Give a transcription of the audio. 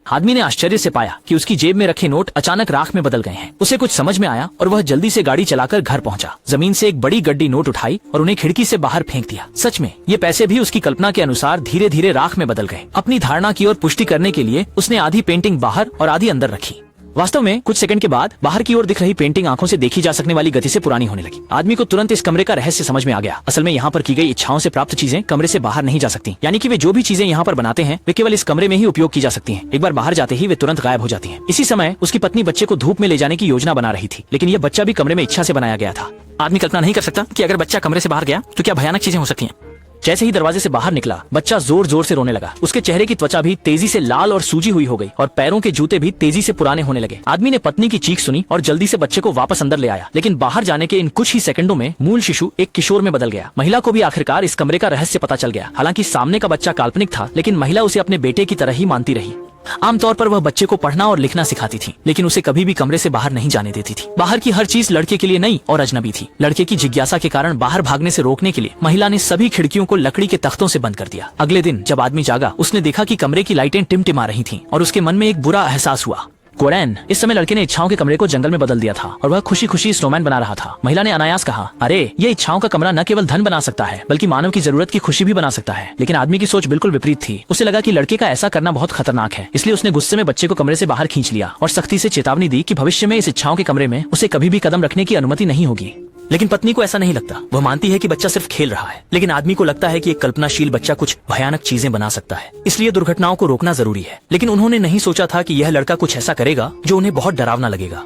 आदमी ने आश्चर्य से पाया कि उसकी जेब में रखे नोट अचानक राख में बदल गए हैं। उसे कुछ समझ में आया और वह जल्दी से गाड़ी चलाकर घर पहुंचा। जमीन से एक बड़ी गड्डी नोट उठाई और उन्हें खिड़की से बाहर फेंक दिया। सच में ये पैसे भी उसकी कल्पना के अनुसार धीरे धीरे राख में बदल गए। अपनी धारणा की ओर पुष्टि करने के लिए उसने आधी पेंटिंग बाहर और आधी अंदर रखी। वास्तव में कुछ सेकंड के बाद बाहर की ओर दिख रही पेंटिंग आंखों से देखी जा सकने वाली गति से पुरानी होने लगी। आदमी को तुरंत इस कमरे का रहस्य समझ में आ गया। असल में यहाँ पर की गई इच्छाओं से प्राप्त चीजें कमरे से बाहर नहीं जा सकती, यानी कि वे जो भी चीजें यहाँ पर बनाते हैं वे केवल इस कमरे में ही उपयोग की जा सकती हैं। एक बार बाहर जाते ही वे तुरंत गायब हो जाती हैं। इसी समय उसकी पत्नी बच्चे को धूप में ले जाने की योजना बना रही थी, लेकिन यह बच्चा भी कमरे में इच्छा से बनाया गया था। आदमी कल्पना नहीं कर सकता कि अगर बच्चा कमरे से बाहर गया तो क्या भयानक चीजें हो सकती हैं। जैसे ही दरवाजे से बाहर निकला, बच्चा जोर जोर से रोने लगा। उसके चेहरे की त्वचा भी तेजी से लाल और सूजी हुई हो गई और पैरों के जूते भी तेजी से पुराने होने लगे। आदमी ने पत्नी की चीख सुनी और जल्दी से बच्चे को वापस अंदर ले आया, लेकिन बाहर जाने के इन कुछ ही सेकंडों में मूल शिशु एक किशोर में बदल गया। महिला को भी आखिरकार इस कमरे का रहस्य पता चल गया। हालांकि सामने का बच्चा काल्पनिक था, लेकिन महिला उसे अपने बेटे की तरह ही मानती रही। आमतौर पर वह बच्चे को पढ़ना और लिखना सिखाती थी, लेकिन उसे कभी भी कमरे से बाहर नहीं जाने देती थी। बाहर की हर चीज लड़के के लिए नई और अजनबी थी। लड़के की जिज्ञासा के कारण बाहर भागने से रोकने के लिए महिला ने सभी खिड़कियों को लकड़ी के तख्तों से बंद कर दिया। अगले दिन जब आदमी जागा, उसने देखा कि कमरे की लाइटें टिमटिमा रही थीं और उसके मन में एक बुरा एहसास हुआ। कोरैन, इस समय लड़के ने इच्छाओं के कमरे को जंगल में बदल दिया था और वह खुशी खुशी स्नोमैन बना रहा था। महिला ने अनायास कहा, अरे ये इच्छाओं का कमरा न केवल धन बना सकता है बल्कि मानव की जरूरत की खुशी भी बना सकता है। लेकिन आदमी की सोच बिल्कुल विपरीत थी। उसे लगा कि लड़के का ऐसा करना बहुत खतरनाक है, इसलिए उसने गुस्से में बच्चे को कमरे से बाहर खींच लिया और सख्ती से चेतावनी दी कि भविष्य में इस इच्छाओं के कमरे में उसे कभी भी कदम रखने की अनुमति नहीं होगी। लेकिन पत्नी को ऐसा नहीं लगता। वह मानती है कि बच्चा सिर्फ खेल रहा है, लेकिन आदमी को लगता है कि एक कल्पनाशील बच्चा कुछ भयानक चीजें बना सकता है, इसलिए दुर्घटनाओं को रोकना जरूरी है। लेकिन उन्होंने नहीं सोचा था कि यह लड़का कुछ ऐसा करेगा जो उन्हें बहुत डरावना लगेगा।